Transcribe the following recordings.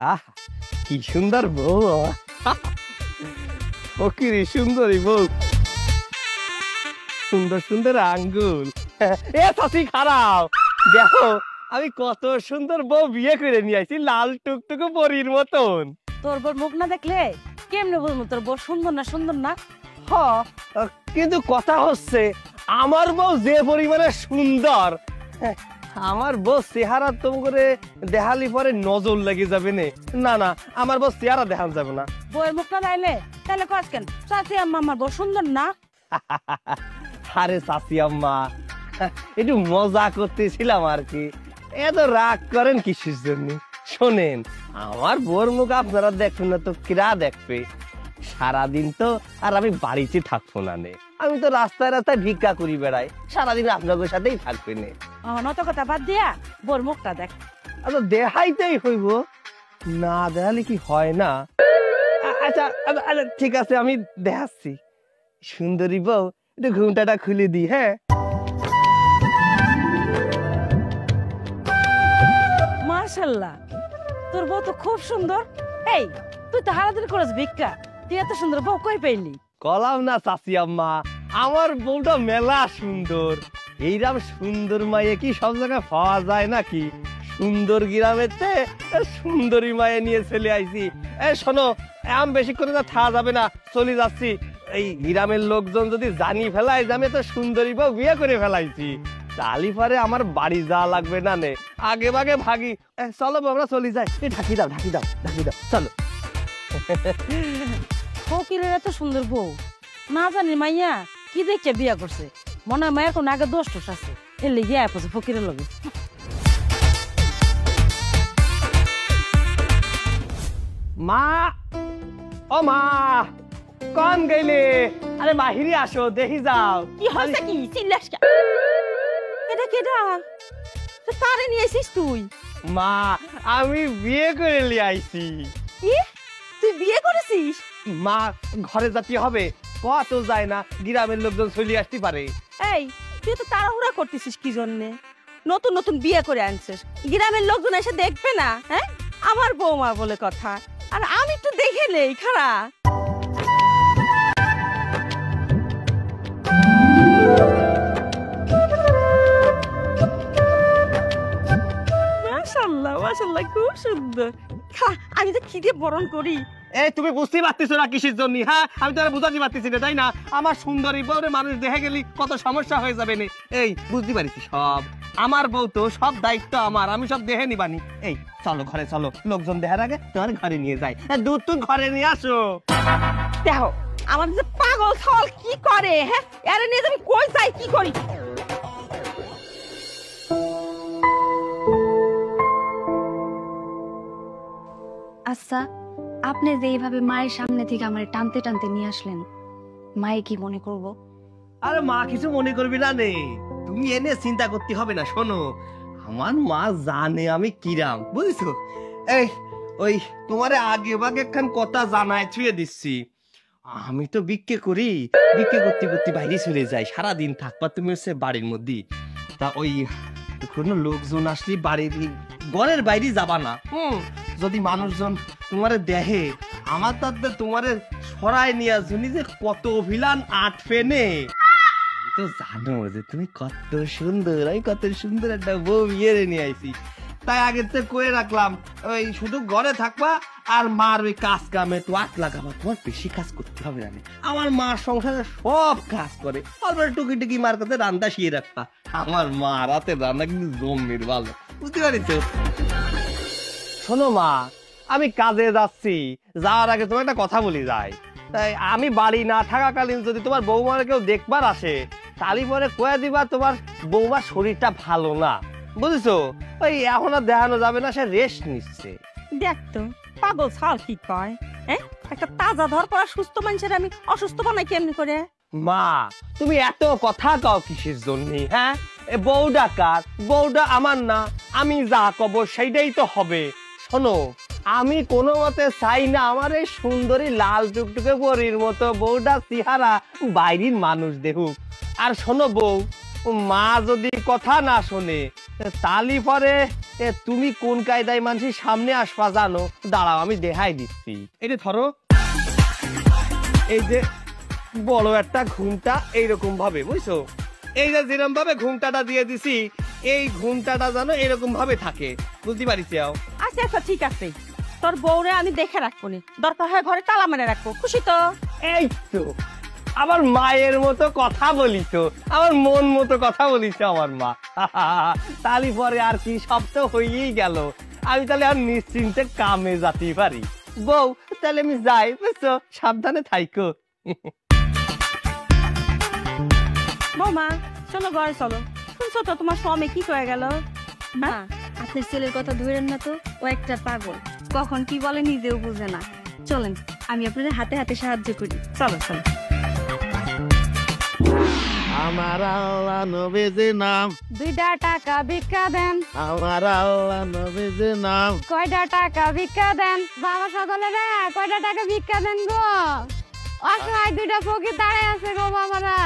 আহ কি সুন্দর বউ ফকিরি সুন্দরী বউ, সুন্দর সুন্দর আঙ্গুল। এ চাচি খারাপ, দেখো আমি কত সুন্দর বউ বিয়ে করে নিয়ে আসছি, লাল টুকটুকু পরীর মতন। তোর বউর মুখ না দেখলে কেমনে বলবো তোর বউ সুন্দর না সুন্দর না? হ, কিন্তু কথা হচ্ছে আমার বউ যে পরিমাণে সুন্দর, আমার বউ চেহারা তো করে দেখালি পরে নজর লেগে যাবে না না, আমার বউ চেহারা দেখান যাবে না। বউয়ের মুখ না দেখলে তাহলে কাজ কেন? চাচি আম্মা আমার বউ সুন্দর না? আরে চাচি আম্মা, একটু মজা করতেছিলাম আর কি, এত রাগ করেন কিসের জন্য? শোনেন, আমার বউর মুখ আপনারা দেখবেন না তো কিরা দেখবে? সারাদিন তো আর আমি বাড়িতে থাকবো না, আমি তো রাস্তায় রাস্তায় ভিক্ষা করি বেড়াই, সারাদিন আপনাদের সাথেই থাকবে না। আমার নত কথা বাদ দিয়া বউর মুখটা দেখ। আচ্ছা দেখাইতেই হইব, না দেখালে কি হয় না? আচ্ছা আচ্ছা ঠিক আছে, আমি দেখাচ্ছি। সুন্দরী বউ, একটু ঘুমটাটা খুলে দি। হ্যাঁ, মাশাআল্লাহ, তোর বউ তো খুব সুন্দর। এই তুই তো হারাদিন করিস ভিক্ষা, তুই এত সুন্দর বউ কই পাইলি? কলাম না চাচি আম্মা, আমার বউটা মেলা সুন্দর। এইরকম সুন্দর মায়ে কি সব জায়গায় পাওয়া যায় নাকি? সুন্দর গ্রামেতে সুন্দরী মায়ে নিয়ে চলে আইছি। শোনো, এমন বেশিক্ষণ না থাকা যাবে না, চলে যাচ্ছি। এই গ্রামের লোকজন যদি জানি ফেলায় যে আমি তো সুন্দরী বউ বিয়ে করে ফেলাইছি, তাহলে পরে আমার বাড়ি যাওয়া লাগবে না, আগে ভাগে ভাগি। চলো আমরা চলে যাই। ঢাকি দাও ঢাকি দাও ঢাকি দাও, চলো। ফকিরের এত সুন্দর বউ, না জানি মাইয়া কি দেখে বিয়া করছে। মনে হয় মায়ের কোন আগে দোষ টোষ আছে, এর লেগে পড়ছে ফকিরের লগে। মা, ও মা, কন গেলে? আরে বাহিরে আসো, দেখি যাও। কি হইছে কি? চিল্লাস কেন? এটা কেডা? তারে নিয়ে এসিস তুই? মা, আমি বিয়ে করে নিয়ে আইছি। কি? তুই বিয়ে করেছিস? মা, ঘরে যেতে হবে, কত যায় না, গ্রামের লোকজন চলে আসতে পারে। এই তুই তো তাড়াহুড়া করতেছিস কি জন্যে? নতুন নতুন বিয়ে করে আনছিস, গ্রামের লোকজন এসে দেখবে না? হ্যাঁ, আমার বৌমা বলে কথা, আর আমি তো দেখে নেই খারা। মাশাআল্লাহ মাশাআল্লাহ, খুব সুন্দর। খা, আমি তো খিদে বরণ করি। এই তুমি বুঝতে পারতেছো না কিসের জন্য? হ্যাঁ, আমি তো বুঝাতে পারতেছি না, তাই না? আমার সুন্দরী বউরে মানুষ দেখে গেলি কত সমস্যা হয়ে যাবে না। এই বুঝতে পারিস সব, আমার বউ তো, সব দায়িত্ব আমার, আমি সব দেখে নিবানি। এই চলো ঘরে চলো, লোকজন দেখার আগে তোমার ঘরে নিয়ে যাই। দুধ তুই ঘরে নিয়ে আসো। দেখো আমার যে পাগল ছাগল কি করে। হ্যাঁ, এর নিয়ে আমি কই যাই কি করি? আচ্ছা, আপনি যে এইভাবে মায়ের সামনে থেকে আমার টানতে টানতে নিয়ে আসলেন, মায়ে কি মনে করব? আরে মা কিছু মনে করবি না, তুমি এনে চিন্তা করতে হবে না। শোনো, আমার মা জানে আমি কিরাম, বুঝছো? এই ওই তোমারে আগে ভাগে একখান কথা জানায় ছুঁয়ে দিচ্ছি। আমি তো বিক্রি করি, বিক্রি করতে করতে বাইরে চলে যাই, সারাদিন থাকবা তুমি হচ্ছে বাড়ির মধ্যে। তা ওই কোনো লোকজন আসলে বাড়ির ঘরের বাইরে যাবা না। যদি মানুষজন তোমারে দেখে, আমার তাতে তোমারে সরাই নিয়ে আসুনি যে কত অভিলান আটফে নে। তো জানো যে তুমি কত সুন্দর, আমি কত সুন্দর একটা বউ বিয়ে নিয়ে আইছি, তাই আগে তো কয়ে রাখলাম ওই শুধু ঘরে থাকবা আর মার ওই কাজ কামে একটু আট লাগাবা, তোমার বেশি কাজ করতে হবে না। আমার মা সংসারে সব কাজ করে, অল্প টুকি টুকি মার কাছে রান্না শিয়ে রাখবা। আমার মা রাতে রান্না কিন্তু জমির ভালো, বুঝতে পারিস? শোনো মা, আমি কাজে যাচ্ছি, যাওয়ার আগে তোমার একটা কথা বলি যাই। তাই আমি বাড়ি না থাকাকালীন যদি তোমার বৌমার কেউ দেখবার আসে, তালি পরে কয়ে দিবা তোমার বৌমার শরীরটা ভালো না, বুঝেছো? ওই এখন আর দেখানো যাবে না, সে রেস্ট নিচ্ছে। দেখ তো পাগল ছাগল কি কয়। হ্যাঁ, একটা তাজা ধর করা সুস্থ মানুষের আমি অসুস্থ বানাই কেমনি করে? মা, তুমি এত কথা কও কিসের জন্য? হ্যাঁ, বউটা কার? বউটা আমার না, আমি যা কব সেইটাই তো হবে। শোনো, আমি কোনো মতে চাই না আমার এই সুন্দরী লাল টুকটুকে পরীর মতো বউটা চেহারা বাইরের মানুষ দেখুক। আর শোনো বউ, মা যদি কথা না শোনে, তালি পরে তুমি কোন কায়দায় মানুষের সামনে আসবা জানো? দাঁড়াও আমি দেখাই দিচ্ছি। এটা ধরো, এই যে বড় একটা ঘুমটা এইরকম ভাবে, বুঝছো? এই যে যেরকম ভাবে ঘুমটাটা দিয়ে দিছি, এই ঘুমটাটা জানো এরকম ভাবে থাকে, বুঝতে পারিস? আচ্ছা আচ্ছা ঠিক আছে, তোর বউরে আমি দেখে রাখবো নি, দরকার হয় ঘরে তালা মেরে রাখবো। খুশি তো? এই তো আমার মায়ের মতো কথা বলিস, আমার মন মতো কথা বলিস আমার মা। তালি পরে আর কি, সব তো হয়েই গেল। আমি তাহলে আর নিশ্চিন্তে কামে যেতে পারি। বউ তাহলে আমি যাই, বুঝছো? সাবধানে থাইকো। বৌমা চলো ঘরে চলো। শুনছো তো তোমার স্বামী কি কয়ে গেল? মা আপনার ছেলের কথা ধরেন না তো, ও একটা পাগল, কখন কি বলে নিজেও বুঝে না। চলেন আমি আপনাদের হাতে হাতে সাহায্য করি। চলো চলো। আমার আল্লাহ নবীজির নাম, 2 টাকা ভিক্ষা দেন। আমার আল্লাহ নবীজির নাম। কয়টা টাকা ভিক্ষা দেন বাবা, সকলে রে কয়টা টাকা ভিক্ষা দেন গো। অসহায় 2টা ফকির দাঁড়ায় আছে গো বাবারা।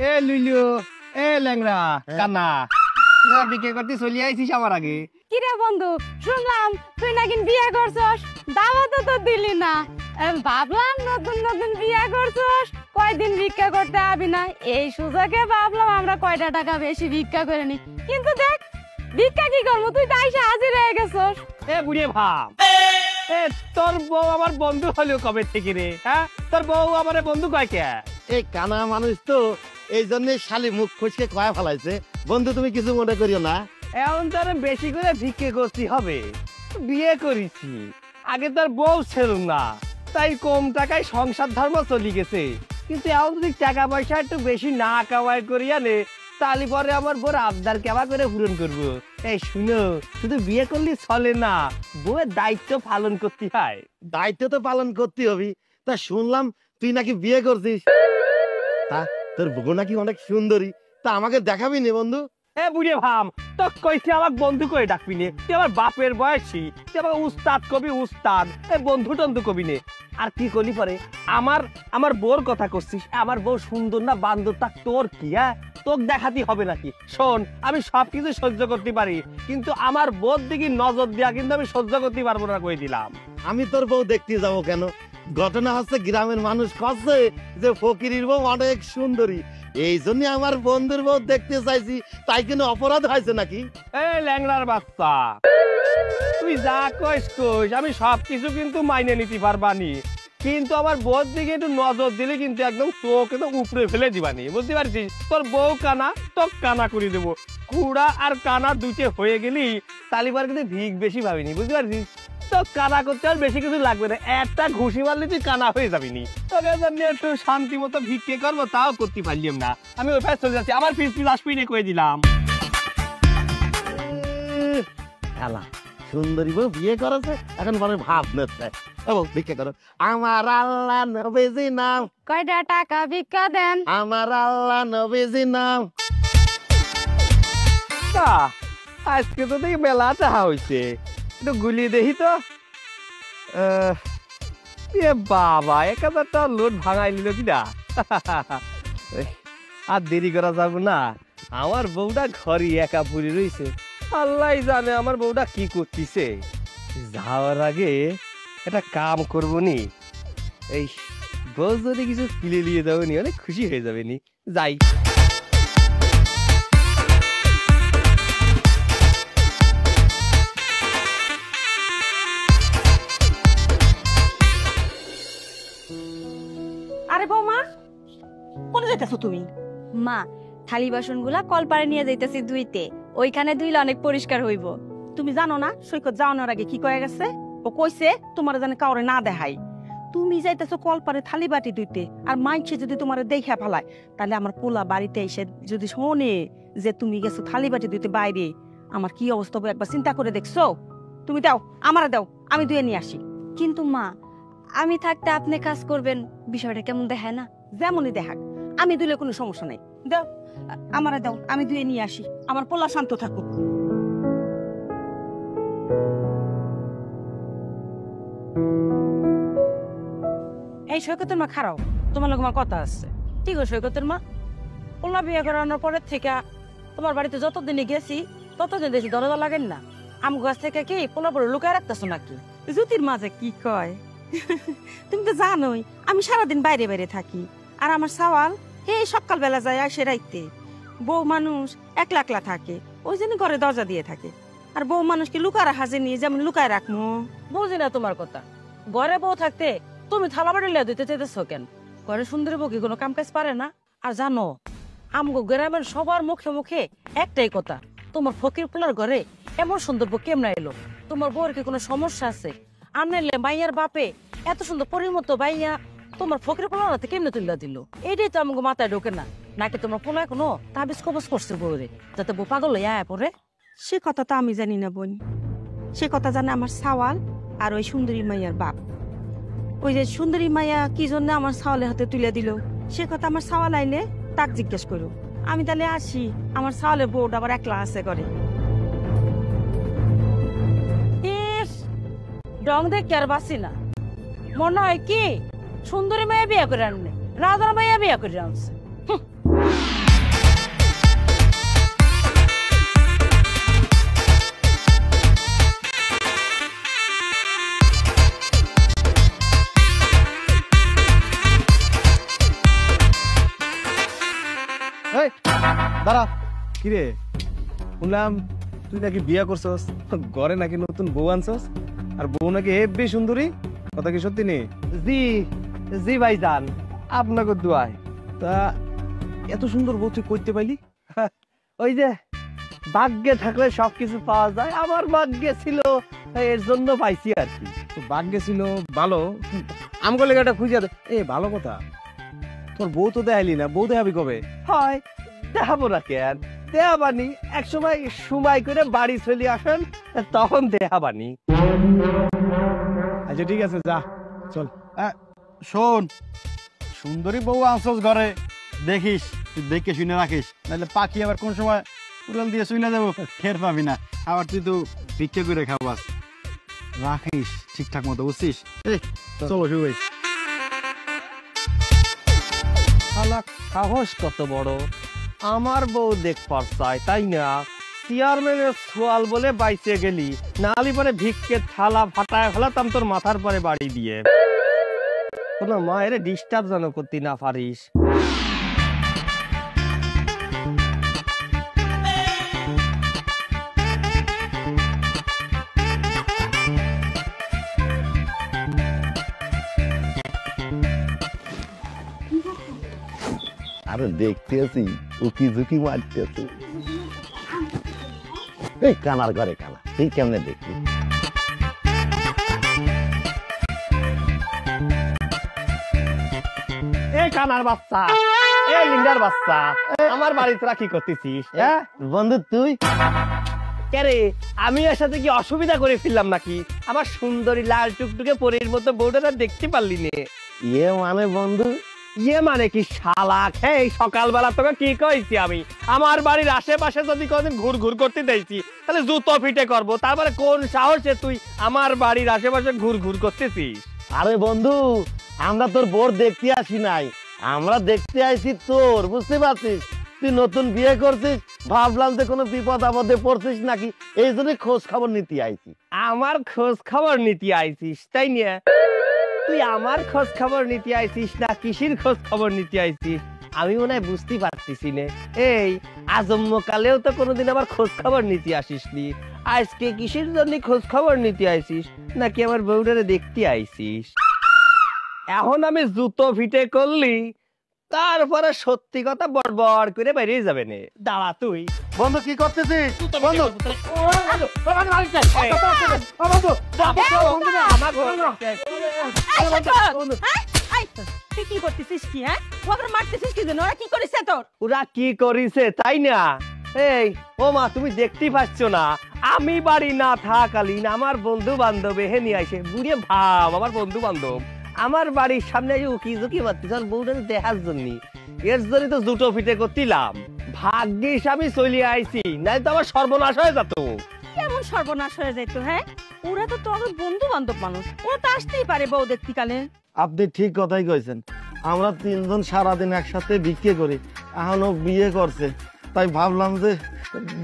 এ লুইলু, এ ল্যাংরা কানা, বিকে করতে চলে আইছিস আমার আগে। কিরে বন্ধু, শুনলাম তুই নাকি বিয়ে করছস, দাওয়াতও তো দিলি না। ভাবলাম নতুন নতুন বিয়ে করছস, কয়দিন ভিক্ষা করতে আবি না, এই সুযোগে ভাবলাম আমরা কয়টা টাকা বেশি ভিক্ষা করে নি। কিন্তু দেখ ভিক্ষা কি করবো, তুই তাই হাজির হয়ে গেছস। এ বুড়িয়ে ভাব, এ তোর বউ আমার বন্ধু হলেও কবে থেকে রে? হ্যাঁ, তোর বউ আমার বন্ধু কয় কে? এই কানা মানুষ তো, এই জন্য শালি মুখ খুশকে কয়া ফেলাইছে। বন্ধু তুমি কিছু মনে করিও না। এখন তোর বেশি করে ভিক্ষে করতে হবে, বিয়ে করেছি, আগে তোর বউ ছিল না, তাই কম টাকায় সংসার ধর্ম চলে গেছে। কিন্তু এখন যদি টাকা পয়সা একটু বেশি না কামাই করিয়া নে, তাহলে পরে আমার বউর আবদার কেমন করে পূরণ করবো? এই শুনো, শুধু বিয়ে করলে চলে না, বউয়ের দায়িত্ব পালন করতে হয়। দায়িত্ব তো পালন করতে হবে। তা শুনলাম তুই নাকি বিয়ে করছিস, তা তোর বউ নাকি অনেক সুন্দরী, তা আমাকে দেখাবি নে বন্ধু? এ বুড়িয়ে ভাম, তো কইছি আমাকে বন্ধু করে ডাকবি নে, তুই আমার বাপের বয়সী, তুই আমার উস্তাদ কবি, উস্তাদ বন্ধু টন্ধু কবি নে। আর কি করলি পরে আমার বউর কথা করছিস? আমার বউ সুন্দর না বান্দর তা তোর কি? হ্যাঁ, তোকে দেখাতে হবে নাকি? শোন, আমি সবকিছু সহ্য করতে পারি, কিন্তু আমার বউর দিকে নজর দেয়া কিন্তু আমি সহ্য করতে পারবো না, কই দিলাম। আমি তোর বউ দেখতে যাবো কেন? ঘটনা হচ্ছে গ্রামের মানুষ কচ্ছে যে ফকিরের বউ অনেক সুন্দরী, এই জন্য আমার বন্ধুর বউ দেখতে চাইছি, তাই কিন্তু অপরাধ হয়েছে নাকি? এই ল্যাংড়ার বাচ্চা, তুই যা কইস কইস, আমি সবকিছু কিন্তু মাইনে নিতে পারবানি, কিন্তু আমার বউর দিকে একটু নজর দিলে কিন্তু একদম তোকে তো উপরে ফেলে দিবানি, বুঝতে পারছিস? তোর বউ কানা, তো কানা করে দেবো। কুড়া আর কানা দুইটে হয়ে গেলি তালিবার কিন্তু ভিক বেশি ভাবিনি, বুঝতে পারছিস? তো কানা করতে আর বেশি কিছু লাগবে না, একটা ঘুষি মারলে তুই কানা হয়ে যাবিনি। তোকে জন্য একটু শান্তি মতো ভিক্ষে করবো, তাও করতে পারলাম না। আমি ওই পাশে চলে যাচ্ছি, আমার পিস আসবি না, কয়ে দিলাম। আলা সুন্দরী বউ বিয়ে করেছে, এখন পরে ভাব নিচ্ছে। ভিক্ষা করো। আমার আল্লাহ নবীজির নাম, কয়টা টাকা ভিক্ষা দেন। আমার আল্লাহ নবীজির নাম। তা আজকে তো দেখি মেলা চাহা হয়েছে, একটু গুলি দেখি তো। এ বাবা, 1000 টাকা লোড ভাঙাই নিল কিনা। আর দেরি করা যাবে না, আমার বউটা ঘরে একা পড়ে রয়েছে, আল্লাহ জানে আমার বউটা কি করতেছে। যাওয়ার আগে একটা কাম করবো নি, এই বউ যদি কিছু কিনে নিয়ে যাবো নি, অনেক খুশি হয়ে যাবে নি। যাই। আরে বৌমা, কোনে যাইতেছো তুমি? মা থালি বাসন গুলা কলপারে নিয়ে যাইতেছি ধুইতে, ওইখানে ধুইলে অনেক পরিষ্কার হইব। তুমি জানো না সৈকত যাওয়ানোর আগে কি কয়ে গেছে? ও কইছে তোমার জানে কাউরে না দেখাই। তুমি যাইতেছো কলপারে থালি বাটি ধুইতে, আর মাইছে যদি তোমার দেখা ফেলায়, তাহলে আমার পোলা বাড়িতে এসে যদি শোনে যে তুমি গেছো থালি বাটি ধুইতে বাইরে, আমার কি অবস্থা হবে একবার চিন্তা করে দেখছো? তুমি দাও, আমারে দাও, আমি ধুয়ে নিয়ে আসি। কিন্তু মা আমি থাকতে আপনি কাজ করবেন, বিষয়টা কেমন দেখায় না? যেমনই দেখাক, আমি ধুলে কোনো সমস্যা নাই। দাও, আমারে দাও, আমি ধুয়ে নিয়ে আসি, আমার পোলা শান্ত থাকুক। এই সৈকতের মা খারাপ, তোমার লোক আমার কথা আছে। ঠিক আছে সৈকতের মা, পোলা বিয়ে করানোর পরের থেকে তোমার বাড়িতে যতদিনে গেছি ততদিন দেশে দরজা লাগেন না। আম গাছ থেকে কি পোলা পরে লুকায় রাখতেছো নাকি? জ্যোতির মাঝে কি কয়? তুমি তো জানোই আমি সারাদিন বাইরে বাইরে থাকি, আর আমার সওয়াল এই সকালবেলা যায় আসে রাইতে। বউ মানুষ একলা একলা থাকে, ওই জন্য ঘরে দরজা দিয়ে থাকে। আর বউ মানুষকে লুকা রাখা যে নিয়ে যেমন লুকায় রাখবো। বুঝি না তোমার কথা। ঘরে বউ থাকতে তুমি থালা বাড়ি লিয়া দিতে চাইতেছ কেন? ঘরে সুন্দরী বউ কি কোনো কাম কাজ পারে না? আর জানো আমগো গ্রামের সবার মুখে মুখে একটাই কথা, তোমার ফকির পোলার ঘরে এমন সুন্দর বউ কেমন এলো? তোমার বউর কি কোনো সমস্যা আছে? আর নাইলে মাইয়ার বাপে এত সুন্দর পরিমত বাইয়া তোমার ফকির পোলার হাতে কেমনে তুলে দিল? এইটাই তো আমাকে মাথায় ঢোকে না। নাকি তোমার পোলা এখনো তাবিজ কবজ করছে বউরে, যাতে বউ পাগল হইয়া পড়ে? সে কথা তো আমি জানি না বোন, সে কথা জানে আমার সাওয়াল আর ওই সুন্দরী মাইয়ার বাপ। ওই যে সুন্দরী মাইয়া কি জন্য আমার সাওয়ালের হাতে তুলে দিল সে কথা আমার সাওয়াল আইলে তাক জিজ্ঞেস করো। আমি তাহলে আসি, আমার সাওয়ালের বউটা আবার একলা আছে করে। ডং দেখে আর বাসি না, মনে হয় কি সুন্দরী মাইয়া বিয়া করে আনলে রাজার মাইয়া বিয়া করে আনছে। দাঁড়া, কিরে শুনলাম তুই নাকি বিয়া করছস, ঘরে নাকি নতুন বউ আনছস, আর বউ নাকি হেব্বি সুন্দরী, কথা কি সত্যি নেই? জি জি ভাইজান, আপনাকে দোয়ায়। তা এত সুন্দর বউ তুই করতে পাইলি? ওই যে ভাগ্যে থাকলে সবকিছু পাওয়া যায়, আমার ভাগ্যে ছিল এর জন্য পাইছি আর কি। তো ভাগ্যে ছিল ভালো, আমগো লেগাটা খুঁজে দে। এ ভালো কথা, তোর বউ তো দেখাইলি না, বউ দেখাবি কবে? হয় দেখাবো না কেন, দেখাবানি এক সময় সময় করে বাড়ি চলে আসেন, তখন দেখাবানি। আচ্ছা ঠিক আছে, যা চল। শোন, সুন্দরী বউ আনছস ঘরে, দেখিস তুই দেখে শুনে রাখিস, নাহলে পাখি আবার কোন সময় উড়াল দিয়ে শুনে যাবো, টের পাবি না। আবার তুই তো ভিক্ষে করে খাবাস, রাখিস ঠিকঠাক মতো, বুঝছিস? এই চলো শুরু। সাহস কত বড়, আমার বউ দেখবার চাই তাই না? চেয়ারম্যানের সোয়াল বলে বাইচে গেলি, নালি পরে ভিক্ষের থালা ফাটায় ফেলাতাম তোর মাথার পরে বাড়ি দিয়ে। কোনো মায়ের ডিস্টার্ব যেন করতে না পারিস। আরে দেখতে আছি উকি ঝুঁকি মারতেছি। এই কানার ঘরে কানা, তুই কেমনে দেখলি? এই কানার বাচ্চা, এই লিঙ্গার বাচ্চা, আমার বাড়ি তোরা কি করতেছিস? হ্যাঁ বন্ধু তুই কেরে, আমি এর সাথে কি অসুবিধা করে ফেললাম নাকি? আমার সুন্দরী লাল টুকটুকে পরীর মতো বউটা দেখতে পারলি নে? ইয়ে মানে বন্ধু, ইয়ে মানে কি শালা, এই সকালবেলা তোকে কি কইছি আমি, আমার বাড়ির আশেপাশে যদি কোনদিন ঘুর ঘুর করতে দেখছি তাহলে জুতো ফিটে করবো। তারপরে কোন সাহসে তুই আমার বাড়ির আশেপাশে ঘুর ঘুর করতেছিস? আরে বন্ধু আমরা তোর বোর দেখতে আসি নাই, আমরা দেখতে আইছি তোর, বুঝতে পারছিস? তুই নতুন বিয়ে করছিস, ভাবলাম যে কোনো বিপদ আপদে পড়ছিস নাকি, এই জন্য খোঁজ খবর নিতে আইছি। আমার খোঁজ খবর নিতে আইছিস তাই নিয়ে? তুই আমার খোঁজ খবর নিতে আইছিস না কিসির খোঁজ খবর নিতে আইছিস আমি মনে হয় বুঝতে পারতেছি না। এই আজন্মকালেও তো কোনোদিন আবার খোঁজ খবর নিতে আসিসনি, আজকে কিসের জন্য খোঁজ খবর নিতে আইছিস? নাকি আমার বউটারে দেখতে আইছিস? এখন আমি জুতো ফিটে করলি, তারপরে সত্যি কথা বড় করে বেরিয়ে যাবে না। দাঁড়া তুই। বন্ধু কি করতেছিস? বন্ধু তুই কি করতেছিস কি? হ্যাঁ ওকে মারতেছিস কি জন্য? ওরা কি করেছে তোর? ওরা কি করিছে তাই না? এই ও মা, তুমি দেখতেই পাচ্ছ না আমি বাড়ি না থাকালীন আমার বন্ধু বান্ধব এহে নিয়ে আসে, বুড়িয়ে ভাব আমার বন্ধু বান্ধব আমার বাড়ির সামনে উকি ঝুঁকি মারতেছে আর বউটা দেখার জন্য। এর জন্য তো জুটো ফিটে করছিলাম, ভাগ্যিস আমি চলে আইছি, নাই তো আমার সর্বনাশ হয়ে যেত। কেমন সর্বনাশ হয়ে যাইতো? হ্যাঁ ওরা তো তোর বন্ধু বান্ধব মানুষ, ওরা তো আসতেই পারে বউ দেখতে কালে। আপনি ঠিক কথাই কইছেন, আমরা তিনজন সারাদিন একসাথে ভিক্ষে করি, এখনো বিয়ে করছে, তাই ভাবলাম যে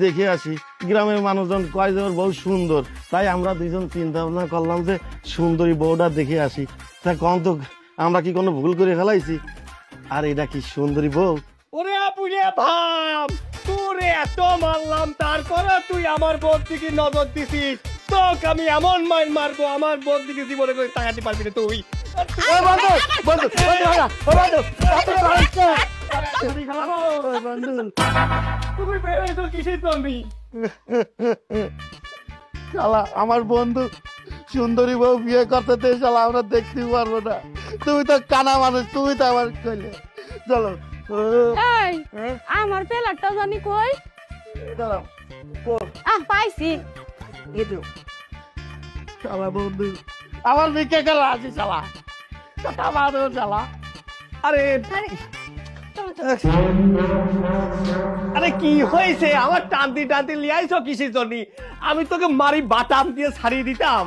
দেখে আসি, গ্রামের মানুষজন কয় যে ওর বউ সুন্দর, তাই আমরা দুইজন চিন্তা ভাবনা করলাম যে সুন্দরী বউটা দেখে আসি। তা কম তো আমরা কি কোনো ভুল করে ফেলাইছি? আর এটা কি সুন্দরী বউ? ওরে আপুরে ভাব, তোরে এত মারলাম তারপরে তুই আমার বোর দিকে নজর দিছিস। তোকে আমি এমন মাইর মারবো, আমার বোর দিকে জীবনে করে তাকাতে পারবি না তুই। তুমি বেরোয় কিসের জন্যি? শালা আমার বন্ধু সুন্দরী বউ বিয়ে করতে দে, শালা আমরা দেখতে পারবো না। তুমি তো কানা মানুষ, তুমি তো আমার কইলে চলো। এই আমার পেলারটা জানি কই? দাঁড়াও, পাইছি। শালা বন্ধু আমার বিকে গেল আছি, শালা কথা বাদো শালা। আরে আরে কি হয়েছে? আমার টানতি টানতি লিয়াইছ কিসের জন্য? আমি তোকে মারি বাটাম দিয়ে ছাড়িয়ে দিতাম।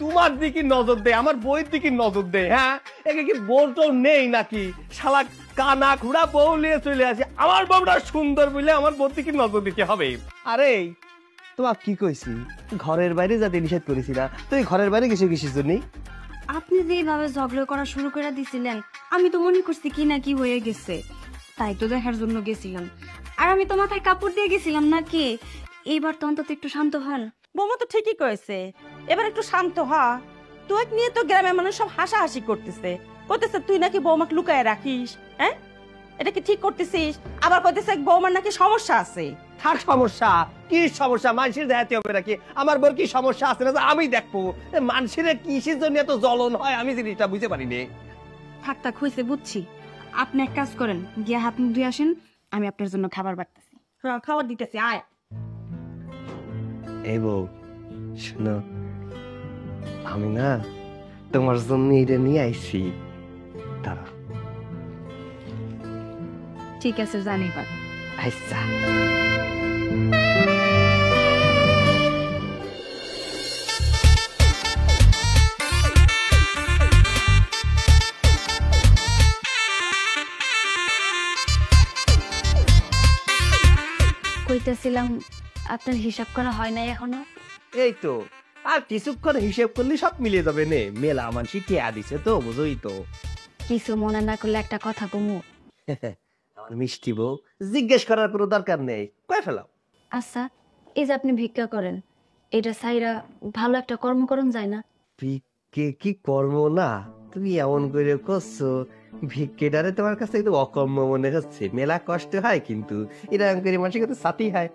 তোমার দিকে নজর দে, আমার বইয়ের দিকে নজর দে। হ্যাঁ, একে কি বউটো নেই নাকি? শালা কানা খুড়া বউ নিয়ে চলে আসে, আমার বউটা সুন্দর বলে আমার বউর দিকে নজর দিতে হবে। আরে তোমার কি কইছি, ঘরের বাইরে যাতে নিষেধ করেছি না, তুই ঘরের বাইরে কিছু কিসের জন্য? আপনি যেভাবে ঝগড়া করা শুরু করে দিছিলেন, আমি তো মনে করছি কি না কি হয়ে গেছে, তাই তো দেখার জন্য গেছিলাম। আর আমি তো মাথায় কাপড় দিয়ে গেছিলাম নাকি। এইবার তো অন্তত একটু শান্ত হন। বৌমা তো ঠিকই কয়েছে, এবার একটু শান্ত হ। তুই নিয়ে তো গ্রামের মানুষ সব হাসাহাসি করতেছে, কইতেছে তুই নাকি বৌমাকে লুকায় রাখিস। হ্যাঁ, এটা কি ঠিক করতেছিস? আবার কইতেছে বৌমার নাকি সমস্যা আছে। থাক সমস্যা, কি সমস্যা? মানুষের দেখাতে হবে নাকি? আমার বোর কি সমস্যা আছে না আমি দেখবো? মানুষের কিসের জন্য এত জ্বলন হয় আমি জিনিসটা বুঝতে পারিনি। থাক থাক হয়েছে, বুঝছি। আপনি এক কাজ করেন, গিয়ে হাত মুখ ধুয়ে আসেন, আমি আপনার জন্য খাবার বাড়তেছি। হ্যাঁ, খাবার দিতেছি, আয়। এই বউ শোনো, আমি না তোমার জন্য এটা নিয়ে আইছি। দাঁড়া, ঠিক আছে, জানি পার। আচ্ছা কইতেছিলাম আপনার হিসাব করা হয় নাই এখনো? এই তো আর কিছুক্ষণ হিসেব করলে সব মিলে যাবে নে। মেলা মানসি টিয়া দিছে তো, বুঝোই তো। কিছু মনে না করলে একটা কথা কমু। আমার মিষ্টি বউ, জিজ্ঞেস করার কোনো দরকার নেই, কয়ে ফেলাও। আচ্ছা, এই যে আপনি ভিক্ষা করেন, এটা সাইরা ভালো একটা কর্ম করুন যায় না? ভিক্ষে কি কর্ম না? তুমি এমন করে করছো, ভিক্ষেটারে তোমার কাছে একটু অকর্ম মনে হচ্ছে। মেলা কষ্ট হয় কিন্তু এরকম করে মানুষের কাছে সাথী হয়,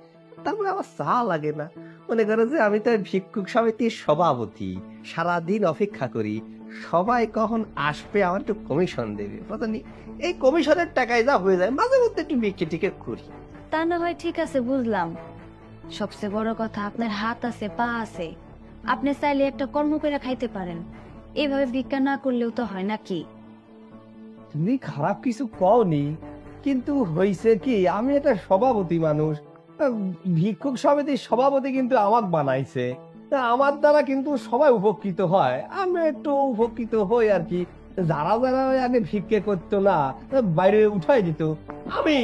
তারপরে আমার চা লাগে না। মনে করো যে আমি তো ভিক্ষুক সমিতির সভাপতি, সারাদিন অপেক্ষা করি সবাই কখন আসবে আমার একটু কমিশন দেবে। পতা নেই, এই কমিশনের টাকায় যা হয়ে যায়, মাঝে মধ্যে একটু ভিক্ষে টিকে করি। তা না হয় ঠিক আছে, বুঝলাম। সবচেয়ে বড় কথা আপনার হাত আছে, পা আছে, আপনি চাইলে একটা কর্ম করে খাইতে পারেন। এইভাবে ভিক্ষা না করলেও তো হয় নাকি? তুমি খারাপ কিছু কওনি, কিন্তু হয়েছে কি, আমি একটা সভাপতি মানুষ, ভিক্ষুক সমিতির সভাপতি কিন্তু আমাকে বানাইছে, তা আমার দ্বারা কিন্তু সবাই উপকৃত হয়, আমি একটু উপকৃত হই আর কি। যারা যারা আগে ভিক্ষে করতো না, বাইরে উঠাই দিত, আমি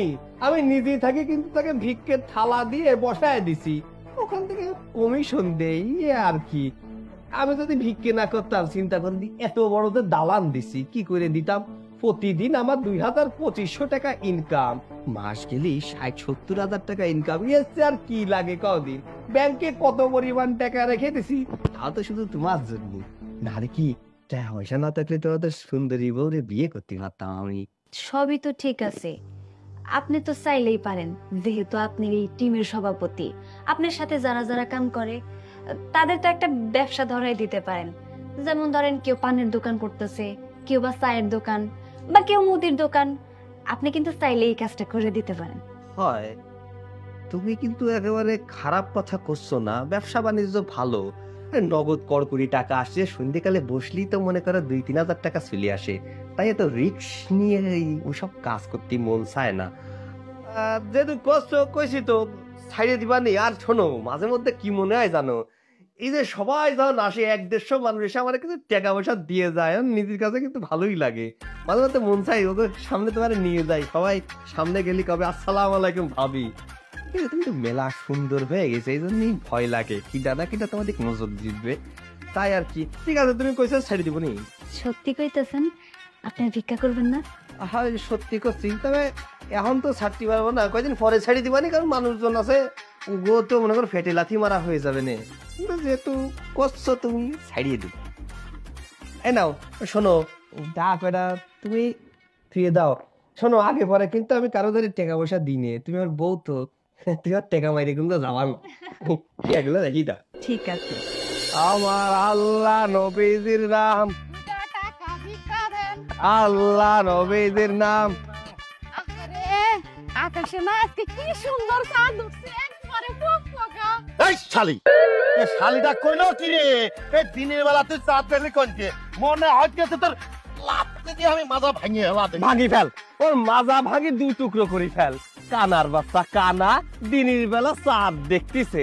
আমি নিজে থাকি কিন্তু তাকে ভিক্ষের থালা দিয়ে বসায় দিছি, ওখান থেকে কমিশন দেই আর কি। আমি যদি ভিক্ষে না করতাম, চিন্তা করি এত বড়দের দালান দিছি, কি করে দিতাম? প্রতিদিন আমার 2,2500 টাকা ইনকাম, মাস গেলি 60-70 হাজার টাকা ইনকাম। এসছে আর কি লাগে কদিন? ব্যাংকে কত পরিমাণ টাকা রেখে দিছি, তাও তো শুধু তোমার জন্য। নারে কি টাকা পয়সা না থাকলে তো ওদের সুন্দরী বউরে বিয়ে করতে পারতাম আমি। সবই তো ঠিক আছে, আপনি তো চাইলেই পারেন, যেহেতু আপনি এই টিমের সভাপতি। আপনার সাথে যারা যারা কাম করে তাদের তো একটা ব্যবসা ধরাই দিতে পারেন। যেমন ধরেন কেউ পানের দোকান করতেছে, কেউ বা চায়ের দোকান, বা কেউ মুদির দোকান। আপনি কিন্তু চাইলে এই কাজটা করে দিতে পারেন। হয়, তুমি কিন্তু একেবারে খারাপ কথা করছো না, ব্যবসা বাণিজ্য ভালো, নগদ কড়কড়ি টাকা আসে, সন্ধ্যেকালে বসলি তো মনে করো 2-3 হাজার টাকা চলে আসে, তাই এত রিস্ক নিয়ে ওসব কাজ করতে মন চায় না। যেহেতু কষ্ট কইছি তো ছাইড়ে দিবা নি। আর শোনো, মাঝে মধ্যে কি মনে হয় জানো, এই যে সবাই যখন আসে 1-150 মানুষ এসে আমার কিন্তু টাকা পয়সা দিয়ে যায়, আমার নিজের কাছে কিন্তু ভালোই লাগে। মাঝে মাঝে মন চাই ওদের সামনে তোমার নিয়ে যাই, সবাই সামনে গেলি কবে আসসালাম আলাইকুম ভাবি। কিন্তু তুমি তো মেলা সুন্দর হয়ে গেছে, এই জন্যই ভয় লাগে কি দাদা কিটা তোমার দিক নজর দিবে, তাই আর কি। ঠিক আছে তুমি কইছো ছেড়ে দিব নি? সত্যি কইতেছেন আপনি ভিক্ষা করবেন না? হ্যাঁ সত্যি করছি, তবে এখন তো ছাড়তে পারবো না, কয়দিন পরে ছেড়ে দিবানি, কারণ মানুষজন আছে গো তো মনে করো ফেটে লাথি মারা হয়ে যাবে না। কিন্তু যেহেতু করছো তুমি ছাড়িয়ে দিও। এই নাও শোনো, ডাক এটা তুমি ফিরে দাও। শোনো আগে পরে কিন্তু আমি কারো ধরে টাকা পয়সা দিই নে, তুমি আমার বউ তো, তুমি আর টাকা মাইরে কিন্তু যাবা না। এগুলো দেখি দা। ঠিক আছে। আমার আল্লাহ নবীজির নাম, টাকা ভিক্ষা দেন। আল্লাহ নবীজির নাম। আরে আকাশে না আজকে কি সুন্দর চাঁদ উঠছে, একবারে ফকফকা। এই শালি, এ শালিটা কইলো কি রে? এই দিনের বেলাতে চাঁদ পেলি কোনকে? মনে হচ্ছে তোর লাফতে দিয়ে আমি মাজা ভাঙিয়ে লাতে ভাঙি ফেল, ওর মাজা ভাঙি 2 টুকরো করে ফেল। কানার বাচ্চা কানা, দিনের বেলা চাঁদ দেখতেছে,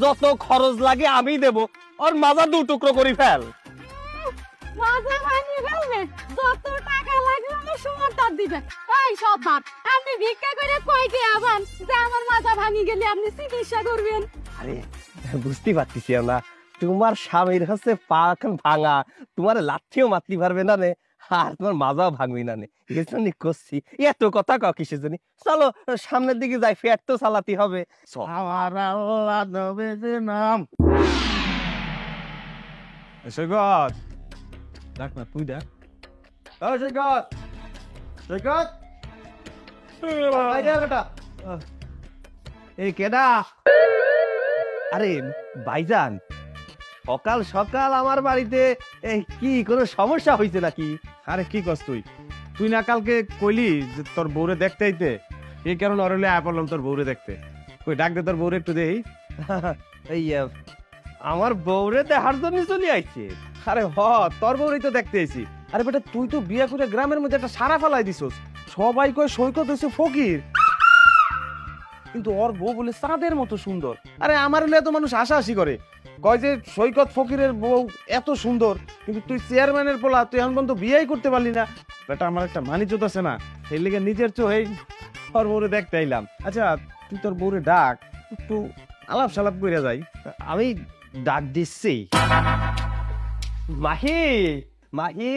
যত খরচ লাগে আমি দেব, ওর মাজা 2 টুকরো করে ফেল। মাথা ভাঙিয়ে ফেলবে, যত টাকা লাগবে আমার সমানটা দিবেন। এই সৎ, আপনি ভিক্ষা করে কই কে আবার যে আমার মাথা ভাঙি গেলে আপনি চিকিৎসা করবেন? আরে বুঝতে পারতেছি না, তোমার স্বামীর হচ্ছে পা এখন ভাঙা, তোমার লাঠিও মারতে পারবে না নে, আর তোমার মাজাও ভাঙবি না নে, এই জন্য করছি। এত কথা কাও কিসের জন্য? চলো সামনের দিকে যাই, ফের তো চালাতে হবে। আমার আল্লাহ নবীজির নাম। সৈকত দেখ না, তুই দেখ। সৈকত, সৈকত, এই কেডা? আরে ভাইজান, সকাল সকাল আমার বাড়িতে এই কি কোনো সমস্যা হয়েছে নাকি? আরে কি কস তুই? তুই না কালকে কইলি যে তোর বউরে দেখতে আইতে, এই কারণে অরলে আয় পড়লাম তোর বউরে দেখতে। কই ডাক দে তোর বউরে একটু দেই। এই আমার বউরে দেখার জন্য চলে আইছে। আরে হ, তোর বউরই তো দেখতে আইছি। আরে বেটা তুই তো বিয়া করে গ্রামের মধ্যে একটা সারা ফেলাই দিছস, সবাই কয় সৈকত হইছে ফকির, কিন্তু ওর বউ বলে চাঁদের মতো সুন্দর। আরে আমার হলে এত মানুষ হাসাহাসি করে, কয় যে সৈকত ফকিরের বউ এত সুন্দর, কিন্তু তুই চেয়ারম্যানের পোলা, তুই এখন পর্যন্ত বিয়েই করতে পারলি না। বেটা আমার একটা মানিজ্যত আছে না, সেই লেগে নিজের চোখেই তোর বউরে দেখতে আইলাম। আচ্ছা তুই তোর বউরে ডাক, একটু আলাপ সালাপ করে যাই। আমি ডাক দিচ্ছি। মাহি, মাহি,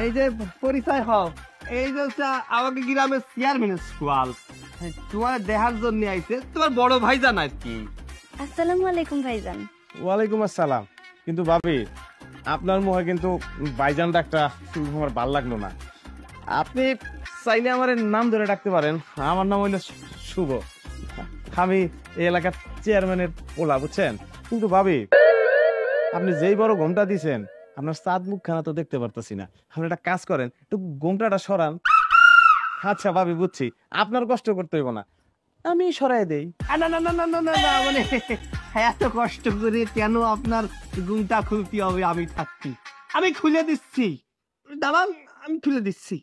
এই যে পরিচয় হও, এই যে হচ্ছে আমাকে গ্রামের চেয়ারম্যানের সোয়াল, তোমার দেখার জন্য আইছে, তোমার বড় ভাইজান আর কি। আসসালামু আলাইকুম ভাইজান। ওয়ালাইকুম আসসালাম। কিন্তু ভাবি আপনার মুখে কিন্তু ভাইজান ডাকটা আমার ভাল লাগলো না। আপনি চাইলে আমার নাম ধরে ডাকতে পারেন, আমার নাম হইল শুভ, আমি এই এলাকার চেয়ারম্যানের পোলা, বুঝছেন? কিন্তু ভাবি আপনি যেই বড় ঘোমটা দিছেন, আপনার চাঁদ মুখখানা তো দেখতে পারতেছি না। আপনি একটা কাজ করেন, একটু ঘোমটাটা সরান। আচ্ছা ভাবি বুঝছি, আপনার কষ্ট করতে হইব না, আমি সরাই দেই। না না না না না না না, মানে এত কষ্ট করে কেন আপনার ঘুমটা খুলতে হবে? আমি থাকছি, আমি খুলে দিচ্ছি, দাঁড়ান আমি খুলে দিচ্ছি।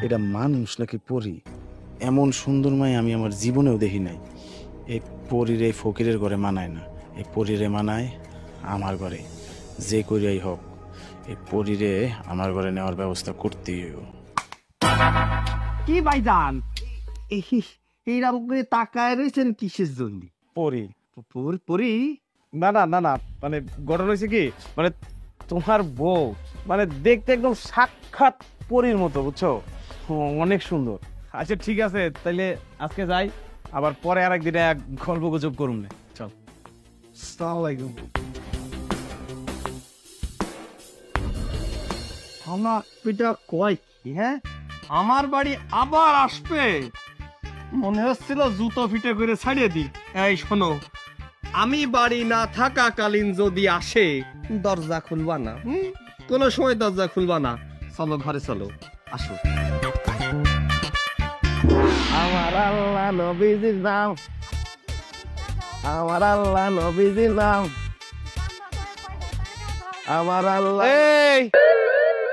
এটা মানুষ নাকি পরি? এমন সুন্দর মাই আমি আমার জীবনেও দেখি নাই। এই পরীর এই ফকিরের ঘরে মানায় না, এই পরীরে মানায় আমার ঘরে। যে করিয়াই হোক এই পরীরে আমার ঘরে নেওয়ার ব্যবস্থা করতেই হইব। কি ভাইজান এইরকম করে তাকায় রয়েছেন কিসের জন্য? পরি পরি? না না না না, মানে ঘটনা হয়েছে কি, মানে তোমার বউ মানে দেখতে একদম সাক্ষাৎ পরীর মতো, বুঝছো? অনেক সুন্দর। আচ্ছা ঠিক আছে, তাইলে আজকে যাই, আবার পরে আর একদিনে গল্প গুজব করুন না। চল। আসসালামু আলাইকুম। আমার পিতা কয় কি? হ্যাঁ আমার বাড়ি আবার আসবে, মনে হচ্ছিল জুতো ফিটে করে ছাড়িয়ে দিই। এই শোনো, আমি বাড়ি না থাকাকালীন যদি আসে দরজা খুলবা না, কোনো সময় দরজা খুলবা না। চলো ঘরে চলো, আসো। আমার আল্লাহ নবীজির নাম। আমার আল্লাহ নবীজি নাম আমার আল্লাহ। এই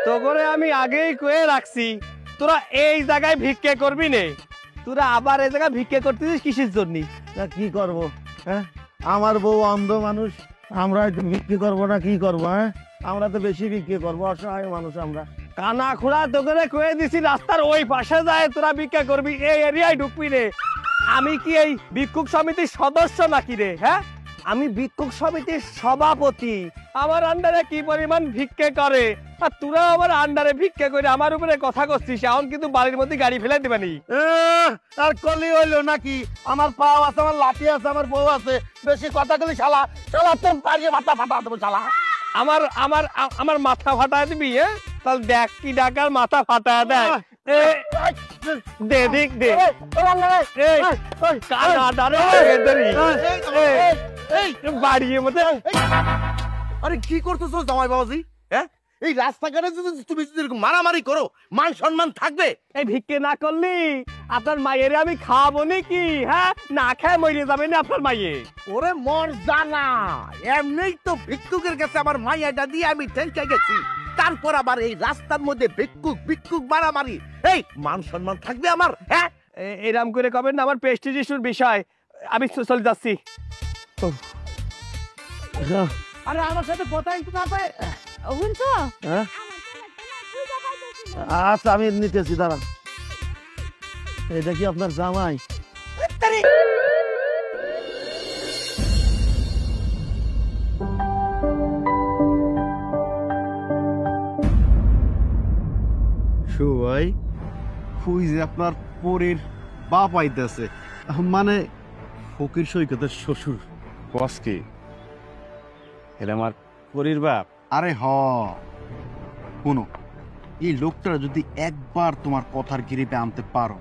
তো করে আমি আগেই কয়ে রাখছি তোরা এই জায়গায় ভিক্ষে করবি নে, তোরা আবার এই জায়গায় ভিক্ষে করতেছিস কিসের জন্য? তা কি করব? হ্যাঁ, আমার বউ অন্ধ মানুষ, আমরা বিক্রি করবো না কি করবো? হ্যাঁ, আমরা তো বেশি বিক্রি করবো, অসহায় মানুষ আমরা। কানা খোড়া তো করে কয়ে দিছি রাস্তার ওই পাশে যায় তোরা ভিক্ষা করবি, এই এরিয়ায় ঢুকবি রে। আমি কি এই ভিক্ষুক সমিতির সদস্য নাকি রে? হ্যাঁ, আমি ভিক্ষুক সমিতির সভাপতি। আমার আন্ডারে কি পরিমাণ ভিক্ষে করে, আর তোরা আমার আন্ডারে ভিক্ষে করে আমার উপরে কথা করছিস। এখন কিন্তু বাড়ির মধ্যে গাড়ি ফেলে দিবানি। আর কলি হইলো নাকি? আমার পাও আছে, আমার লাঠি আছে, আমার বউ আছে, বেশি কথা কলি শালা শালা তোর পারিয়ে মাথা ফাটা দেবো শালা। আমার আমার আমার মাথা ফাটায় দিবি? হ্যাঁ, তাহলে দেখ কি ডাকার মাথা ফাটায় দেয়। দে দেখ দে বাড়িয়ে মতো। আরে কি করতেছো জামাই বাবাজি? হ্যাঁ, এই রাস্তাঘাটে যদি তুমি যদি এরকম মারামারি করো, মান সম্মান থাকবে? এই ভিক্ষে না করলি আপনার মায়ের আমি খাওয়াবো নাকি? হ্যাঁ, না খায় মরে যাবে না আপনার মাইয়ে। ওরে মর জানা, এমনিই তো ভিক্ষুকের কাছে আমার মাইয়াটা দিয়ে আমি ঠেলকে গেছি, তারপর আবার এই রাস্তার মধ্যে ভিক্ষুক ভিক্ষুক মারামারি, এই মান সম্মান থাকবে আমার? হ্যাঁ, এরম করে কবেন না, আমার প্রেস্টিজ ইস্যুর বিষয়। আমি চলে যাচ্ছি। আরে আমার সাথে কথা একটু না পায়। শুনছো? হ্যাঁ, আচ্ছা আমি নিতেছি, দাঁড়ান। এটা কি আপনার জামাই? ভাই খুঁজ যে আপনার পরীর বাপ আইতেছে, মানে ফকির সৈকতের শ্বশুর। বসকে এটা আমার পরীর বাপ? আরে হ, শুনো, এই লোকটা যদি একবার তোমার কথার গিরিপে আনতে পারো,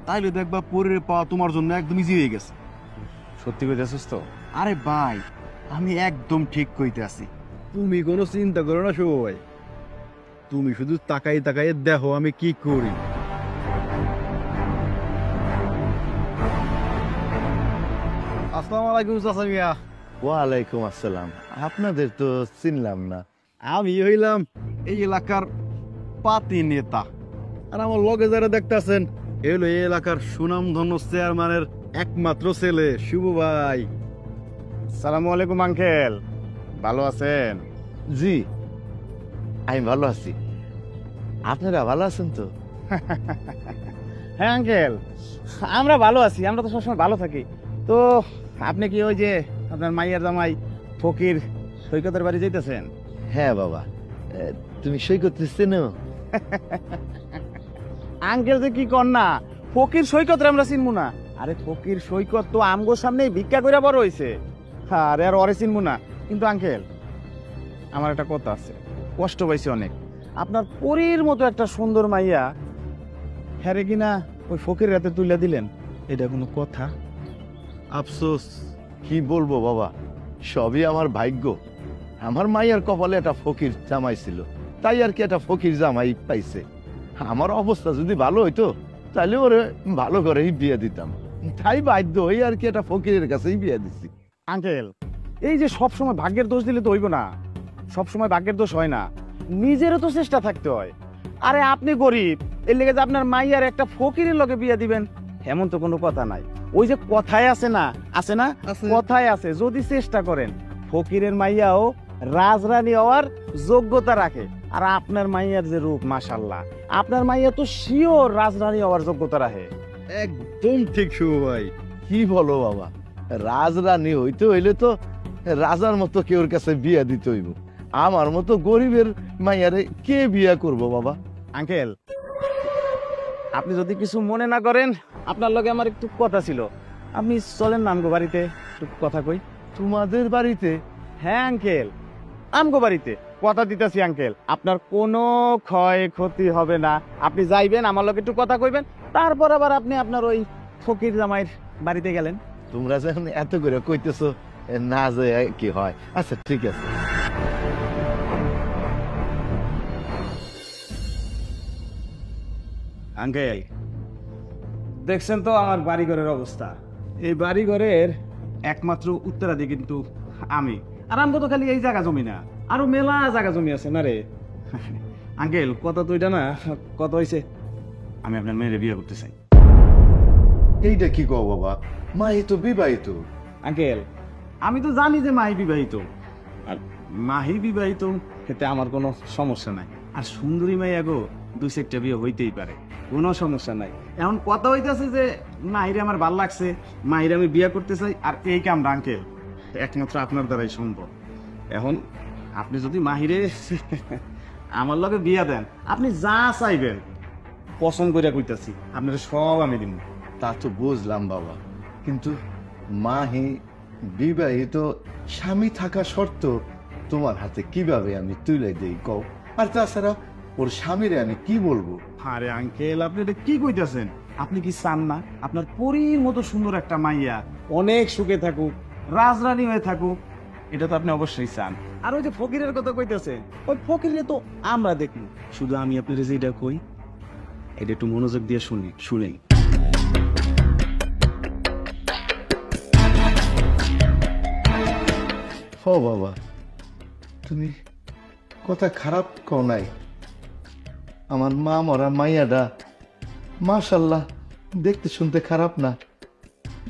তাইলে দেখবা পরীর পাওয়া তোমার জন্য একদম ইজি হয়ে গেছে। সত্যি কইতেছিস তো? আরে ভাই, আমি একদম ঠিক কইতে আছি, তুমি কোনো চিন্তা করো না শুভ ভাই, তুমি শুধু তাকাই তাকাই দেখো আমি কি করি। আসসালামু আলাইকুম চাচা মিয়া। ওয়ালাইকুম আসসালাম। আপনাদের তো চিনলাম না। আমি হইলাম এই এলাকার পাতি নেতা, আর আমার লগে যারা দেখতেছেন এলো এই এলাকার সুনামধন্য চেয়ারম্যানের একমাত্র ছেলে শুভ ভাই। সালামু আলাইকুম আঙ্কেল, ভালো আছেন? জি, আমি ভালো আছি। আপনারা ভালো আছেন তো? হ্যাঁ আঙ্কেল, আমরা ভালো আছি, আমরা তো সবসময় ভালো থাকি। তো আপনি কি ওই যে আপনার মাইয়ার জামাই ফকির সৈকতের বাড়ি যাইতেছেন? হ্যাঁ বাবা, তুমি সৈকত চেনো? আঙ্কেল যে কি কর না, ফকির সৈকত আমরা চিনবো না? আরে ফকির সৈকত তো আমগোর সামনে ভিক্ষা করে বড় হয়েছে, আরে আর ওরে চিনবো না? কিন্তু আঙ্কেল আমার একটা কথা আছে, কষ্ট পাইছি অনেক। আপনার পরীর মতো একটা সুন্দর মাইয়া হ্যারে কিনা ওই ফকির রাতে তুলে দিলেন, এটা কোনো কথা? আফসোস। কি বলবো বাবা, সবই আমার ভাগ্য। আমার মাইয়ার কপালে একটা ফকির জামাই ছিল, তাই আর কি একটা ফকির জামাই পাইছে। আমার অবস্থা যদি ভালো হইতো তাহলে ওরে ভালো করেই বিয়ে দিতাম, তাই বাধ্য হই আর কি একটা ফকিরের কাছেই বিয়ে দিছি। আঙ্কেল এই যে সব সময় ভাগ্যের দোষ দিলে তো হইব না, সব সময় ভাগ্যের দোষ হয় না, নিজেরও তো চেষ্টা থাকতে হয়। আরে আপনি গরিব, এর লেগে যে আপনার মাইয়ার একটা ফকিরের লগে বিয়ে দিবেন এমন তো কোনো কথা নাই। ওই যে কথায় আছে না, আছে না, কথায় আছে যদি চেষ্টা করেন ফকিরের মাইয়াও রাজরানী হওয়ার যোগ্যতা রাখে। আর আপনার মাইয়ার যে রূপ, মাশাআল্লাহ, আপনার মাইয়া তো শিওর রাজরানী হওয়ার যোগ্যতা রাখে। একদম ঠিক শুভ ভাই। কি বলো বাবা, রাজরানী হইতে হইলে তো রাজার মতো কেউর কাছে বিয়ে দিতে হইব। আমার মতো গরিবের মাইয়ারে কে বিয়ে করব বাবা? আঙ্কেল আপনি যদি কিছু মনে না করেন, আপনার লগে আমার একটু কথা ছিল, আপনি চলেন না আমগো বাড়িতে, একটু কথা কই। তোমাদের বাড়িতে? হ্যাঁ আঙ্কেল, আমগো বাড়িতে কথা দিতেছি আঙ্কেল, আপনার কোনো ক্ষয় ক্ষতি হবে না। আপনি যাইবেন, আমার লগে একটু কথা কইবেন, তারপর আবার আপনি আপনার ওই ফকির জামাইয়ের বাড়িতে গেলেন। তোমরা যখন এত করে কইতেছো, না যে কি হয়। আচ্ছা ঠিক আছে। আঙ্কেল দেখছেন তো আমার বাড়িঘরের অবস্থা, এই বাড়িঘরের একমাত্র উত্তরাধিকারী কিন্তু আমি। আর আমগো তো খালি এই জায়গা জমি না, আরো মেলা জায়গা জমি আছে না রে। আঙ্কেল কথা তো এটা না, কথা হয়েছে আমি আপনার মেয়েরে বিয়ে করতে চাই। এইটা কি কও বাবা, মা এই তো বিবাহিত। আঙ্কেল আমি তো জানি যে মাহি বিবাহিত, আর মাহি বিবাহিত এতে আমার কোনো সমস্যা নাই। আর সুন্দরী মাইয়া গো 2-1টা বিয়ে হইতেই পারে, কোনো সমস্যা নাই। এখন কথা হইতেছে যে মাহিরে আমার ভাল লাগছে, মাহিরে আমি বিয়ে করতে চাই, আর এই কামটা আঙ্কেল একমাত্র আপনার দ্বারাই সম্ভব। এখন আপনি যদি মাহিরে আমার লগে বিয়া দেন, আপনি যা চাইবেন পছন্দ করে কইতাছি আপনার সব আমি দিব। তা তো বুঝলাম বাবা, কিন্তু মাহি বিবাহিত, স্বামী থাকা শর্ত তোমার হাতে কিভাবে আমি তুলে দেই কও? আর তাছাড়া ওর স্বামীরে আমি কি বলবো? আরে আঙ্কেল আপনি এটা কি কইতাছেন? আপনি কি চান না আপনার পরীর মতো সুন্দর একটা মাইয়া অনেক সুখে থাকুক, রাজরানী হয়ে থাকুক? এটা তো আপনি অবশ্যই চান। আর ওই যে ফকিরের কথা কইতেছে, ওই ফকিরে তো আমরা দেখি। শুধু আমি আপনার যেটা কই এটা একটু মনোযোগ দিয়ে শুনেই। ও বাবা, তুমি কথা খারাপ কও নাই। আমার মা মরা মাইয়াডা মাশাল্লাহ দেখতে শুনতে খারাপ না।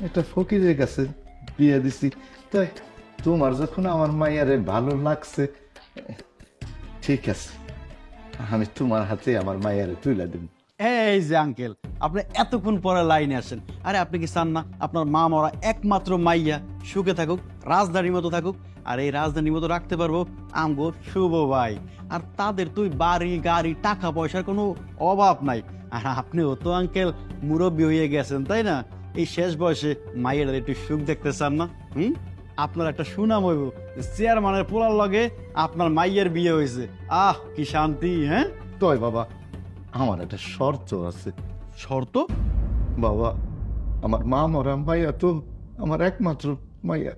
একটা ফকিরের কাছে বিয়ে দিছি, তাই তোমার যখন আমার মাইয়ারে ভালো লাগছে, ঠিক আছে, আমি তোমার হাতে আমার মাইয়ারে তুলে দেব। এই যে আঙ্কেল, আপনি এতক্ষণ পরে লাইনে আসেন। আরে আপনি কি চান না আপনার মা মরা একমাত্র মাইয়া সুখে থাকুক, রাজধানীর মতো থাকুক? আর এই রাজধানীর মতো রাখতে পারবো আমগো শুভ ভাই। আর তাদের তুই বাড়ি গাড়ি টাকা পয়সার কোনো অভাব নাই। আর আপনিও তো আঙ্কেল মুরব্বী হয়ে গেছেন, তাই না? এই শেষ বয়সে মাইয়ের একটু সুখ দেখতে চান না? আপনার একটা সুনাম হইব, চেয়ারম্যানের পোলার লগে আপনার মাইয়ের বিয়ে হয়েছে। আহ কি শান্তি! হ্যাঁ তয় বাবা, আমার একটা শর্ত আছে। শর্ত? বাবা, আমার মা মরা মাইয়া তো আমার একমাত্র মাইয়া,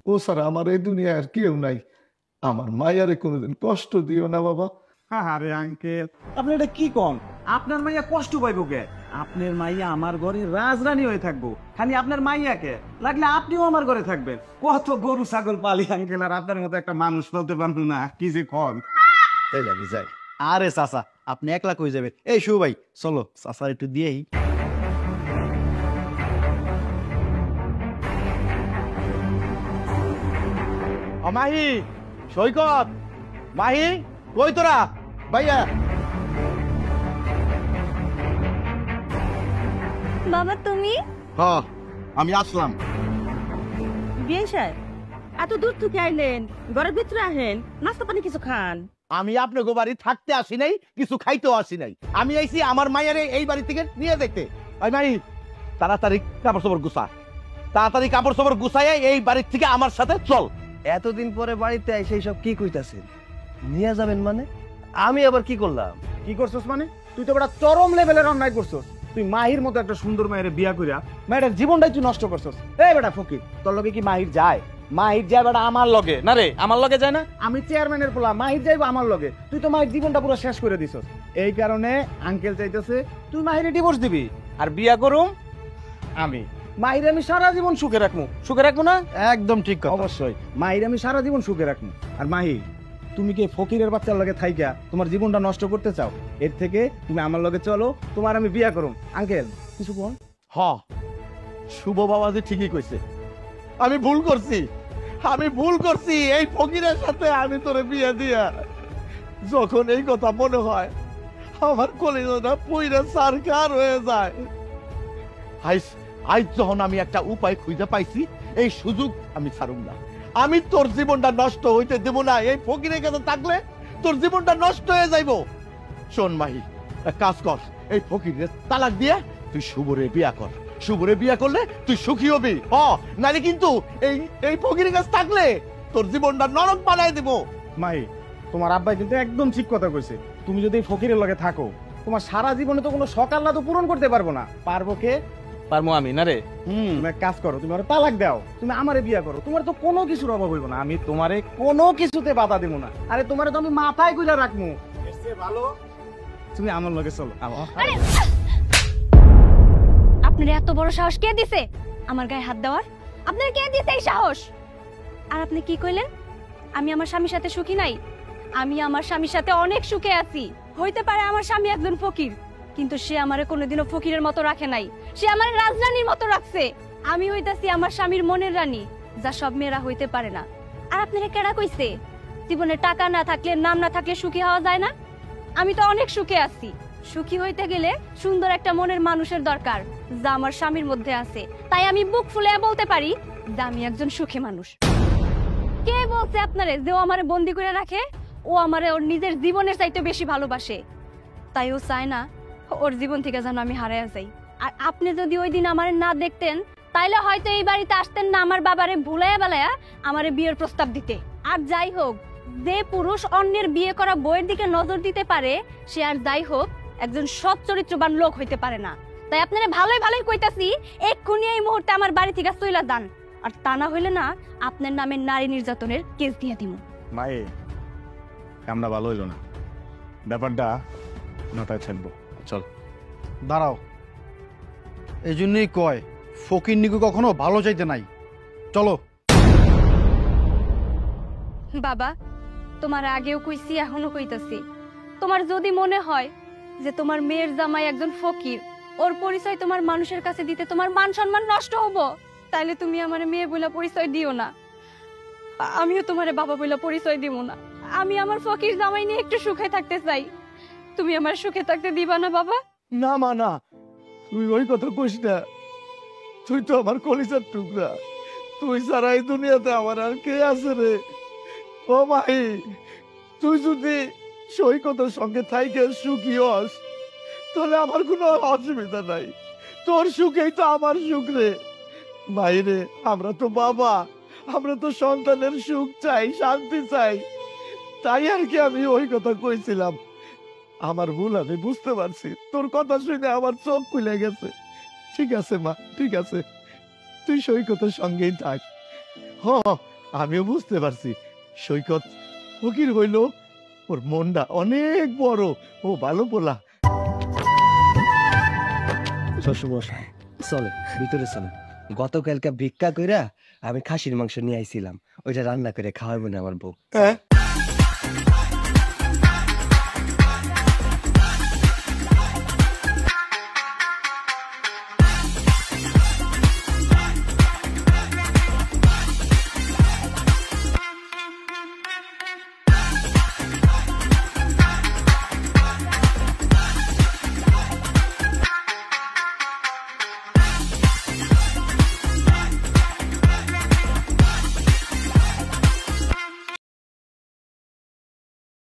ও ছাড়া আমার এই দুনিয়া আর কেউ নাই। আমার মাইয়ারে কোনোদিন কষ্ট দিও না বাবা। আরে আঙ্কেল আপনি এটা কি কন? আপনার মাইয়া কষ্ট পাইব কে? আপনার মাইয়া আমার ঘরে রাজরানী হয়ে থাকবো, খালি আপনার মাইয়াকে লাগলে আপনিও আমার ঘরে থাকবেন। কত গরু ছাগল পালি আঙ্কেল, আর আপনার মতো একটা মানুষ বলতে পারবো না, কি যে কন। এই আমি যাই। আরে চাচা আপনি একলা কই যাবেন? এই শুভ ভাই চলো চাচার একটু দিয়েই। মাহি, সৈকত, মাহি কই তোরা? ভাইয়া, বাবা তুমি? হ্যাঁ আমি আসলাম। বিয়ে সাহেব এত দূর থেকে আইলেন, ঘরের ভিতরে আহেন, নাস্তা পানি কিছু খান। আমি আপনাকে বাড়ি থাকতে আসি নাই, কিছু খাইতেও আসি নাই। আমি আইছি আমার মায়ের এই বাড়ি থেকে নিয়ে দেখতে। ওই মাই, তাড়াতাড়ি কাপড় চোপড় গুছা, তাড়াতাড়ি কাপড় চোপড় গুছাই এই বাড়ির থেকে আমার সাথে চল। এতদিন পরে বাড়িতে এসে সব কি কইতাছেন? নিয়ে যাবেন মানে? আমি আবার কি করলাম? কি করছস মানে? তুই তো বড় চরম লেভেলের অন্যায় করছস। তুই মাহির মতো একটা সুন্দর মায়ের বিয়া কইরা মায়ের জীবনটাই তুই নষ্ট করছস। এই বেটা ফকির, তোর লগে কি মাহির যায়? মাহির যায় বেটা আমার লগে না রে, আমার লগে যায় না। আমি চেয়ারম্যানের পোলা, মাহির যাইবো আমার লগে। তুই তো মাহির জীবনটা পুরো শেষ করে দিছস। এই কারণে আঙ্কেল চাইতেছে তুই মাহিরে ডিভোর্স দিবি, আর বিয়া করুম আমি। মাহিরে আমি সারা জীবন সুখে রাখবো। সুখে রাখবো না? একদম ঠিক কথা। অবশ্যই মাহিরে আমি সারা জীবন সুখে রাখবো। আর মাহি, তুমি কি ফকিরের বাচ্চার লগে থাইকা তোমার জীবনটা নষ্ট করতে চাও? এর থেকে তুমি আমার লগে চলো, তোমার আমি বিয়া করুম। আঙ্কেল কিছু বল। হ, শুভ বাবা যে ঠিকই কইছে, আমি ভুল করছি, আমি ভুল করছি। এই ফকিরের সাথে আমি তোরে বিয়ে দিয়া, যখন এই কথা মনে হয় আমার কলিজাটা পুইরা সারকার হয়ে যায়। আজ যখন আমি একটা উপায় খুঁজে পাইছি, এই সুযোগ আমি ছাড়ুম না। আমি তোর জীবনটা নষ্ট হইতে দেব না। এই ফকিরের কাছে থাকলে তোর জীবনটা নষ্ট হয়ে যাইব। শোন মাহি, এক কাজ কর, এই ফকিরের তালাক দিয়ে তুই শুভরে বিয়া কর। শুভরে বিয়া করলে তুই সুখী হবি। নালে কিন্তু এই ফকিরের কাছে থাকলে তোর জীবনটা নরক বানাই দেব। মাহি, তোমার আব্বাই কিন্তু একদম ঠিক কথা কইছে। তুমি যদি এই ফকিরের লগে থাকো, তোমার সারা জীবনে তো কোনো সকাল্লা তো পূরণ করতে পারবো না। পারবো কে? পারবো আমি না রে। তুমি এক কাজ করো, তুমি আমার তালাক দাও, তুমি আমারে বিয়া করো। তোমার তো কোনো কিছুর অভাব হইব না, আমি তোমারে কোনো কিছুতে বাধা দেবো না। আরে তোমারে তো আমি মাথায় কইরা রাখবো। এর চেয়ে ভালো তুমি আমার লগে চলো। আপনার এত বড় সাহস কে দিছে আমার গায়ে হাত দেওয়ার? আপনার কে দিয়েছে এই সাহস? আর আপনি কি কইলেন আমি আমার স্বামীর সাথে সুখী নাই? আমি আমার স্বামীর সাথে অনেক সুখে আছি। হইতে পারে আমার স্বামী একজন ফকির, কিন্তু সে আমারে কোনোদিনও ফকিরের মতো রাখে নাই, সে আমার রাজরানীর মতো রাখছে। আমি হইতাছি আমার স্বামীর মনের রানী, যা সব মেয়েরা হইতে পারে না। আর আপনারা কেডা কইছে জীবনে টাকা না থাকলে, নাম না থাকলে সুখী হওয়া যায় না? আমি তো অনেক সুখে আছি। সুখী হইতে গেলে সুন্দর একটা মনের মানুষের দরকার, যা আমার স্বামীর মধ্যে আছে। তাই আমি বুক ফুলে বলতে পারি যে আমি একজন সুখী মানুষ। কে বলছে আপনারে যে ও আমারে বন্দি করে রাখে? ও আমারে ওর নিজের জীবনের চাইতে বেশি ভালোবাসে, তাই ও চায় না ওর জীবন থেকে যেন আমি হারাইয়া যাই। আর আপনি যদি ওই দিন আমারে না দেখতেন, তাইলে হয়তো এই বাড়িতে আসতেন না আমার বাবারে ভুলাইয়া বেলায়া আমারে বিয়ের প্রস্তাব দিতে। আর যাই হোক, যে পুরুষ অন্যের বিয়ে করা বউয়ের দিকে নজর দিতে পারে, সে আর যাই হোক একজন সৎ চরিত্রবান লোক হইতে পারে না। তাই আপনারা ভালোই ভালোই কইতাছি, এক্ষুনি এই মুহূর্তে আমার বাড়ি থেকে চইলা যান। আর তা না হইলে না আপনার নামে নারী নির্যাতনের কেস দিয়ে দিব। মায়ে আমরা ভালো হইল না, ব্যাপারটা নটায় থাকবো। চল। দাঁড়াও, এই জন্যই কয় ফকির নিকু কখনো ভালো চাইতে নাই। চলো। বাবা, তোমার আগেও কইছি, এখনো কইতাছি, তোমার যদি মনে হয় যে তোমার মেয়ের জামাই একজন ফকির, ওর পরিচয় তোমার মানুষের কাছে দিতে তোমার মান সম্মান নষ্ট হবো, তাইলে তুমি আমার মেয়ে বইলা পরিচয় দিও না। আমিও তোমারে বাবা বইলা পরিচয় দিব না। আমি আমার ফকির জামাই নিয়ে একটু সুখে থাকতে চাই। তুমি আমার সুখে থাকতে দিবা না বাবা? না মা না, তুই ওই কথা কইস না। তুই তো আমার কলিজার টুকরা, তুই ছাড়া এই দুনিয়াতে আমার আর কে আছে রে? ও মাই, তুই যদি সৈকতের সঙ্গে থাইকে সুখী হস, তাহলে আমার কোনো অসুবিধা নাই। তোর সুখেই তো আমার সুখ রে। মাইরে, আমরা তো বাবা, আমরা তো সন্তানের সুখ চাই, শান্তি চাই। তাই আর কি আমি ওই কথা কইছিলাম। আমার ভুল, আমি বুঝতে পারছি। তোর কথা শুনে আমার চোখ খুলে গেছে। ঠিক আছে মা, ঠিক আছে, তুই সৈকতের সঙ্গেই থাক। হ, আমিও বুঝতে পারছি সৈকত ফকির হইল, ওর মনটা অনেক বড়, ও ভালো পোলা। শ্বশুরমশাই চলে, ভিতরে চলে। গতকালকে ভিক্ষা কইরা আমি খাসির মাংস নিয়ে আইছিলাম, ওইটা রান্না করে খাওয়াবো না আমার বউ। হ্যাঁ,